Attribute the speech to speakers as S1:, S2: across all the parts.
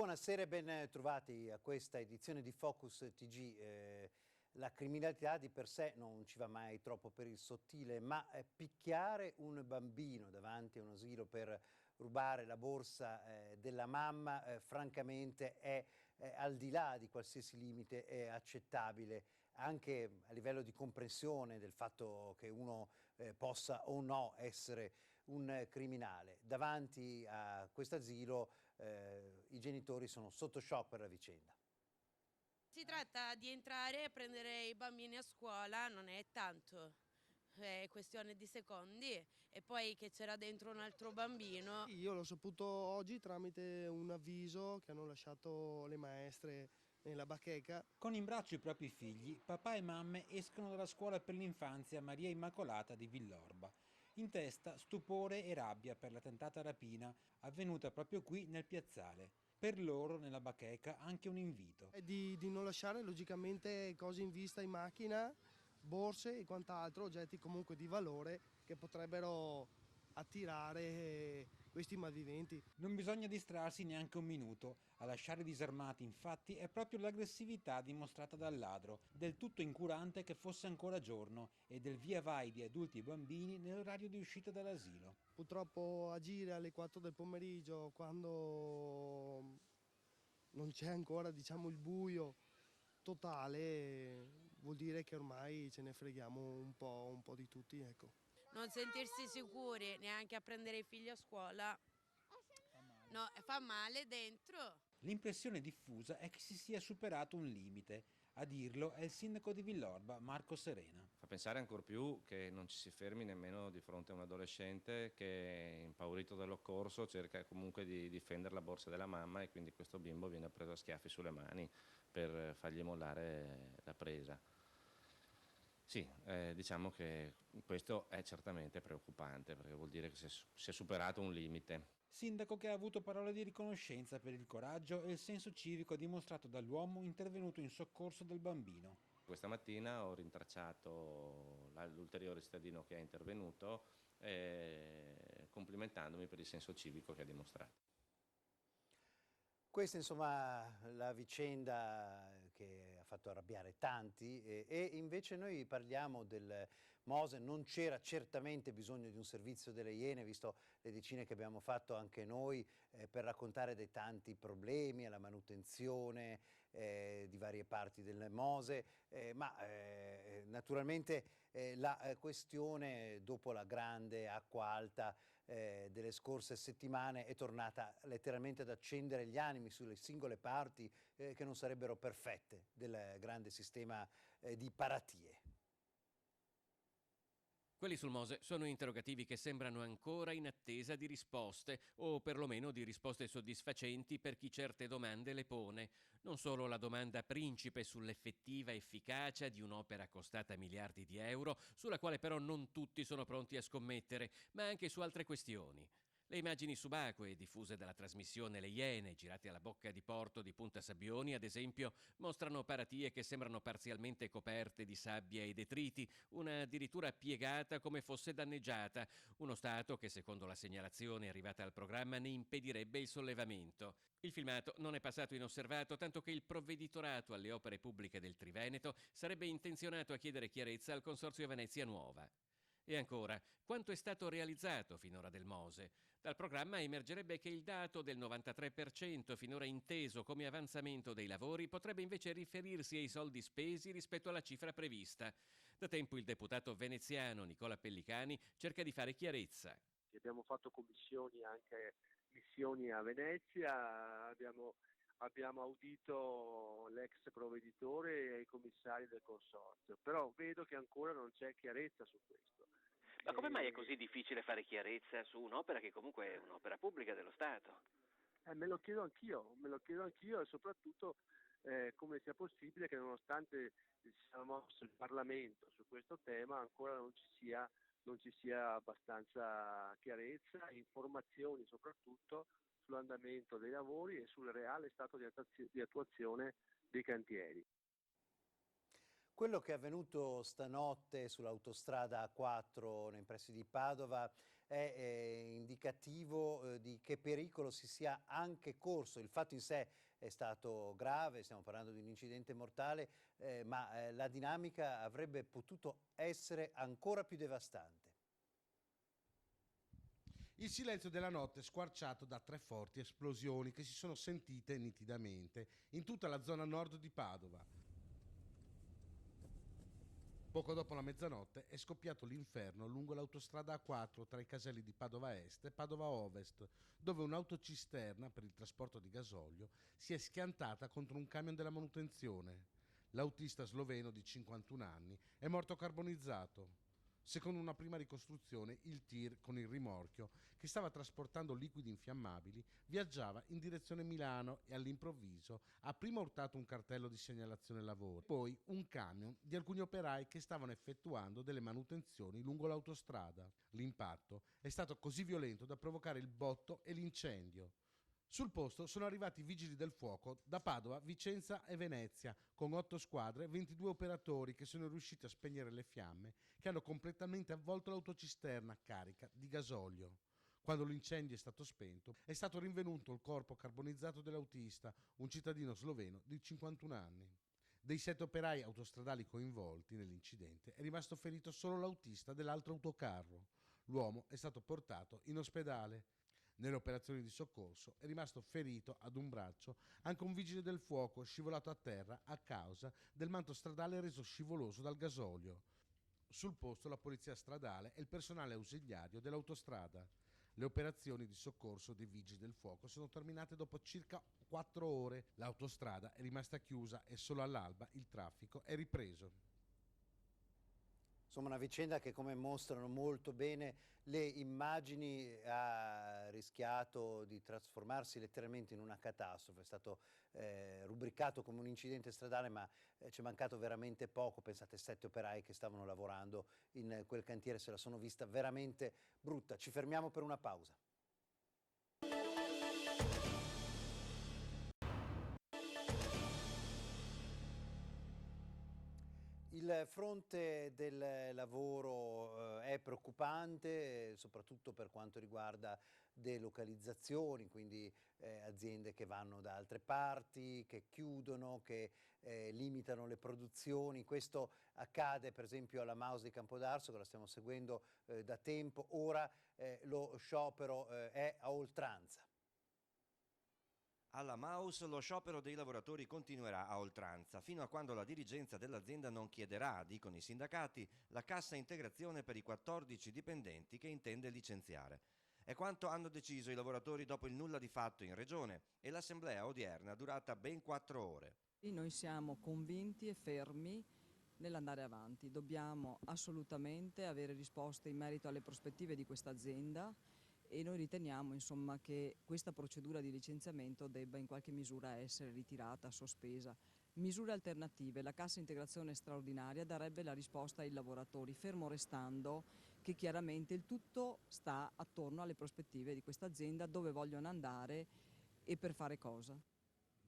S1: buonasera e ben trovati a questa edizione di Focus TG. La criminalità di per sé non ci va mai troppo per il sottile, ma picchiare un bambino davanti a un asilo per rubare la borsa della mamma, francamente è al di là di qualsiasi limite accettabile, anche a livello di comprensione del fatto che uno possa o no essere un criminale. Davanti a questo asilo i genitori sono sotto shock per la vicenda.
S2: Si tratta di entrare e prendere i bambini a scuola, non è tanto, è questione di secondi, e poi che c'era dentro un altro bambino.
S3: Io l'ho saputo oggi tramite un avviso che hanno lasciato le maestre nella bacheca.
S4: Con in braccio i propri figli, papà e mamme escono dalla scuola per l'infanzia Maria Immacolata di Villorba. In testa stupore e rabbia per la tentata rapina avvenuta proprio qui nel piazzale. Per loro, nella bacheca, anche un invito.
S3: E di non lasciare logicamente cose in vista in macchina, borse e quant'altro, oggetti comunque di valore che potrebbero attirare questi malviventi.
S4: Non bisogna distrarsi neanche un minuto. A lasciare disarmati, infatti, è proprio l'aggressività dimostrata dal ladro, del tutto incurante che fosse ancora giorno, e del via vai di adulti e bambini nell'orario di uscita dall'asilo.
S3: Purtroppo agire alle 4 del pomeriggio, quando non c'è ancora, diciamo, il buio totale, vuol dire che ormai ce ne freghiamo un po' di tutti, ecco.
S2: Non sentirsi sicuri neanche a prendere i figli a scuola, no, fa male dentro.
S4: L'impressione diffusa è che si sia superato un limite. A dirlo è il sindaco di Villorba, Marco Serena.
S5: Fa pensare ancor più che non ci si fermi nemmeno di fronte a un adolescente che, impaurito dall'occorso, cerca comunque di difendere la borsa della mamma, e quindi questo bimbo viene preso a schiaffi sulle mani per fargli mollare la presa. Sì, diciamo che questo è certamente preoccupante, perché vuol dire che si è superato un limite.
S4: Sindaco che ha avuto parole di riconoscenza per il coraggio e il senso civico dimostrato dall'uomo intervenuto in soccorso del bambino.
S5: Questa mattina ho rintracciato l'ulteriore cittadino che è intervenuto, complimentandomi per il senso civico che ha dimostrato.
S1: Questa insomma la vicenda che ha fatto arrabbiare tanti e invece noi parliamo del Mose. Non c'era certamente bisogno di un servizio delle Iene, visto le decine che abbiamo fatto anche noi per raccontare dei tanti problemi alla manutenzione di varie parti del Mose, ma naturalmente la questione dopo la grande acqua alta delle scorse settimane è tornata letteralmente ad accendere gli animi sulle singole parti che non sarebbero perfette del grande sistema di paratie.
S6: Quelli sul Mose sono interrogativi che sembrano ancora in attesa di risposte, o perlomeno di risposte soddisfacenti per chi certe domande le pone. Non solo la domanda principe sull'effettiva efficacia di un'opera costata miliardi di euro, sulla quale però non tutti sono pronti a scommettere, ma anche su altre questioni. Le immagini subacquee diffuse dalla trasmissione Le Iene, girate alla bocca di porto di Punta Sabbioni, ad esempio, mostrano paratie che sembrano parzialmente coperte di sabbia e detriti, una addirittura piegata come fosse danneggiata, uno stato che, secondo la segnalazione arrivata al programma, ne impedirebbe il sollevamento. Il filmato non è passato inosservato, tanto che il provveditorato alle opere pubbliche del Triveneto sarebbe intenzionato a chiedere chiarezza al Consorzio Venezia Nuova. E ancora, quanto è stato realizzato finora del Mose? Dal programma emergerebbe che il dato del 93% finora inteso come avanzamento dei lavori potrebbe invece riferirsi ai soldi spesi rispetto alla cifra prevista. Da tempo il deputato veneziano Nicola Pellicani cerca di fare chiarezza.
S7: Abbiamo fatto commissioni, anche missioni a Venezia, abbiamo audito l'ex provveditore e i commissari del consorzio, però vedo che ancora non c'è chiarezza su questo.
S8: Ma come mai è così difficile fare chiarezza su un'opera che comunque è un'opera pubblica dello Stato?
S7: Me lo chiedo anch'io e soprattutto come sia possibile che nonostante sia mosso il Parlamento su questo tema ancora non ci sia abbastanza chiarezza e informazioni soprattutto sull'andamento dei lavori e sul reale stato di attuazione dei cantieri.
S1: Quello che è avvenuto stanotte sull'autostrada A4 nei pressi di Padova è indicativo di che pericolo si sia anche corso. Il fatto in sé è stato grave, stiamo parlando di un incidente mortale, ma la dinamica avrebbe potuto essere ancora più devastante.
S9: Il silenzio della notte è squarciato da 3 forti esplosioni che si sono sentite nitidamente in tutta la zona nord di Padova. Poco dopo la mezzanotte è scoppiato l'inferno lungo l'autostrada A4 tra i caselli di Padova Est e Padova Ovest, dove un'autocisterna per il trasporto di gasolio si è schiantata contro un camion della manutenzione. L'autista sloveno di 51 anni è morto carbonizzato. Secondo una prima ricostruzione, il tir con il rimorchio, che stava trasportando liquidi infiammabili, viaggiava in direzione Milano e all'improvviso ha prima urtato un cartello di segnalazione lavori, poi un camion di alcuni operai che stavano effettuando delle manutenzioni lungo l'autostrada. L'impatto è stato così violento da provocare il botto e l'incendio. Sul posto sono arrivati i vigili del fuoco da Padova, Vicenza e Venezia, con 8 squadre e 22 operatori che sono riusciti a spegnere le fiamme che hanno completamente avvolto l'autocisterna carica di gasolio. Quando l'incendio è stato spento, è stato rinvenuto il corpo carbonizzato dell'autista, un cittadino sloveno di 51 anni. Dei 7 operai autostradali coinvolti nell'incidente è rimasto ferito solo l'autista dell'altro autocarro. L'uomo è stato portato in ospedale. Nelle operazioni di soccorso è rimasto ferito ad un braccio anche un vigile del fuoco scivolato a terra a causa del manto stradale reso scivoloso dal gasolio. Sul posto la polizia stradale e il personale ausiliario dell'autostrada. Le operazioni di soccorso dei vigili del fuoco sono terminate dopo circa 4 ore. L'autostrada è rimasta chiusa e solo all'alba il traffico è ripreso.
S1: Insomma, una vicenda che, come mostrano molto bene le immagini, ha rischiato di trasformarsi letteralmente in una catastrofe. È stato rubricato come un incidente stradale, ma ci è mancato veramente poco. Pensate, 7 operai che stavano lavorando in quel cantiere se la sono vista veramente brutta. Ci fermiamo per una pausa. Il fronte del lavoro è preoccupante, soprattutto per quanto riguarda delocalizzazioni, quindi aziende che vanno da altre parti, che chiudono, che limitano le produzioni. Questo accade per esempio alla Maus di Campodarso, che la stiamo seguendo da tempo. Ora lo sciopero è a oltranza.
S10: Alla Maus lo sciopero dei lavoratori continuerà a oltranza, fino a quando la dirigenza dell'azienda non chiederà, dicono i sindacati, la cassa integrazione per i 14 dipendenti che intende licenziare. È quanto hanno deciso i lavoratori dopo il nulla di fatto in regione e l'assemblea odierna durata ben 4 ore.
S11: Noi siamo convinti e fermi nell'andare avanti, dobbiamo assolutamente avere risposte in merito alle prospettive di questa azienda. E noi riteniamo insomma che questa procedura di licenziamento debba in qualche misura essere ritirata, sospesa. Misure alternative, la cassa integrazione straordinaria darebbe la risposta ai lavoratori, fermo restando che chiaramente il tutto sta attorno alle prospettive di questa azienda, dove vogliono andare e per fare cosa.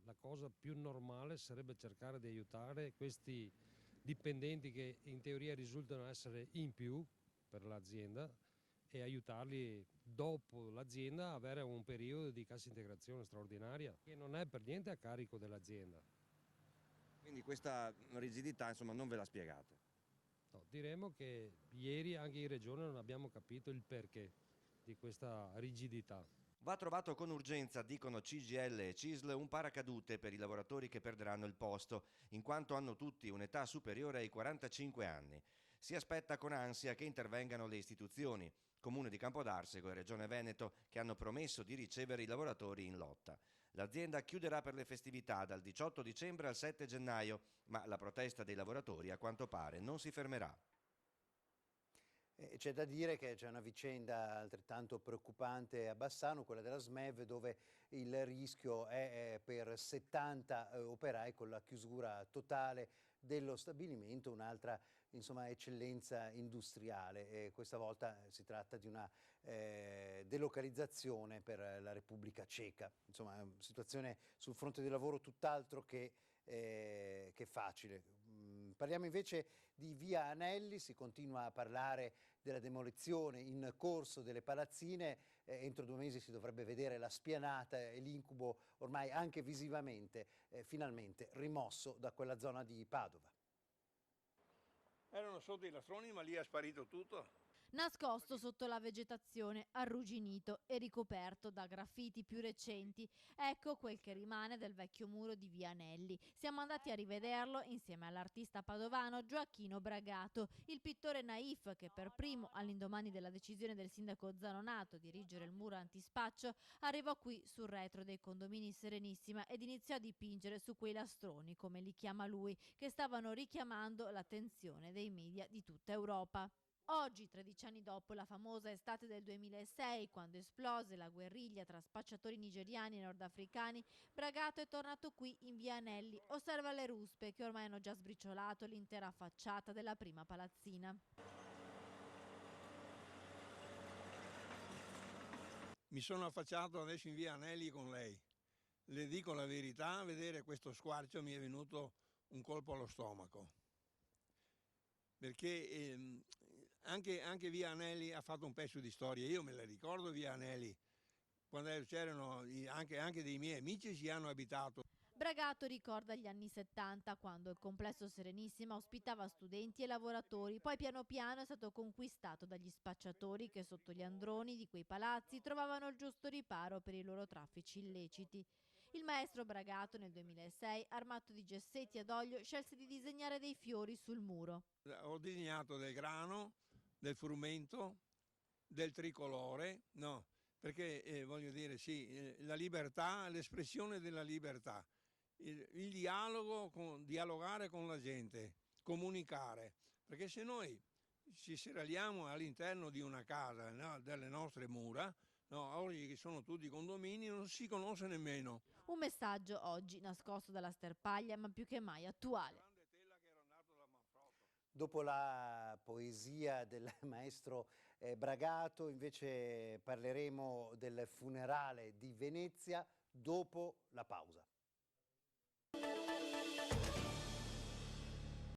S12: La cosa più normale sarebbe cercare di aiutare questi dipendenti che in teoria risultano essere in più per l'azienda e aiutarli dopo l'azienda a avere un periodo di cassa integrazione straordinaria che non è per niente a carico dell'azienda.
S10: Quindi questa rigidità insomma non ve la spiegate?
S12: No, diremo che ieri anche in regione non abbiamo capito il perché di questa rigidità.
S10: Va trovato con urgenza, dicono CGIL e CISL, un paracadute per i lavoratori che perderanno il posto, in quanto hanno tutti un'età superiore ai 45 anni. Si aspetta con ansia che intervengano le istituzioni, Comune di Campodarsego e Regione Veneto, che hanno promesso di ricevere i lavoratori in lotta. L'azienda chiuderà per le festività dal 18 dicembre al 7 gennaio, ma la protesta dei lavoratori a quanto pare non si fermerà.
S1: C'è da dire che c'è una vicenda altrettanto preoccupante a Bassano, quella della SMEV, dove il rischio è per 70 operai con la chiusura totale dello stabilimento, un'altra eccellenza industriale. Questa volta si tratta di una delocalizzazione per la Repubblica Ceca. Insomma, è una situazione sul fronte del lavoro tutt'altro che facile. Parliamo invece di Via Anelli, si continua a parlare della demolizione in corso delle palazzine, entro 2 mesi si dovrebbe vedere la spianata e l'incubo ormai anche visivamente finalmente rimosso da quella zona di Padova.
S13: Erano sotto i lastroni, ma lì è sparito tutto.
S14: Nascosto sotto la vegetazione, arrugginito e ricoperto da graffiti più recenti. Ecco quel che rimane del vecchio muro di Via Anelli. Siamo andati a rivederlo insieme all'artista padovano Gioacchino Bragato, il pittore naif che per primo, all'indomani della decisione del sindaco Zanonato di erigere il muro antispaccio, arrivò qui sul retro dei condomini Serenissima ed iniziò a dipingere su quei lastroni, come li chiama lui, che stavano richiamando l'attenzione dei media di tutta Europa. Oggi, 13 anni dopo la famosa estate del 2006, quando esplose la guerriglia tra spacciatori nigeriani e nordafricani, Bragato è tornato qui in Via Anelli. Osserva le ruspe che ormai hanno già sbriciolato l'intera facciata della prima palazzina.
S13: Mi sono affacciato adesso in Via Anelli con lei. Le dico la verità, a vedere questo squarcio mi è venuto un colpo allo stomaco. Perché anche Via Anelli ha fatto un pezzo di storia. Io me la ricordo Via Anelli, quando c'erano anche dei miei amici ci hanno abitato.
S14: Bragato ricorda gli anni 70, quando il complesso Serenissima ospitava studenti e lavoratori, poi piano piano è stato conquistato dagli spacciatori che sotto gli androni di quei palazzi trovavano il giusto riparo per i loro traffici illeciti. Il maestro Bragato nel 2006, armato di gessetti ad olio, scelse di disegnare dei fiori sul muro.
S13: Ho disegnato del grano, del frumento, del tricolore, no, perché voglio dire sì, la libertà, l'espressione della libertà, il dialogare con la gente, comunicare, perché se noi ci seraliamo all'interno di una casa, no, delle nostre mura, no, oggi che sono tutti condomini, non si conosce nemmeno.
S14: Un messaggio oggi nascosto dalla sterpaglia, ma più che mai attuale.
S1: Dopo la poesia del maestro Bragato, invece parleremo del funerale di Venezia dopo la pausa.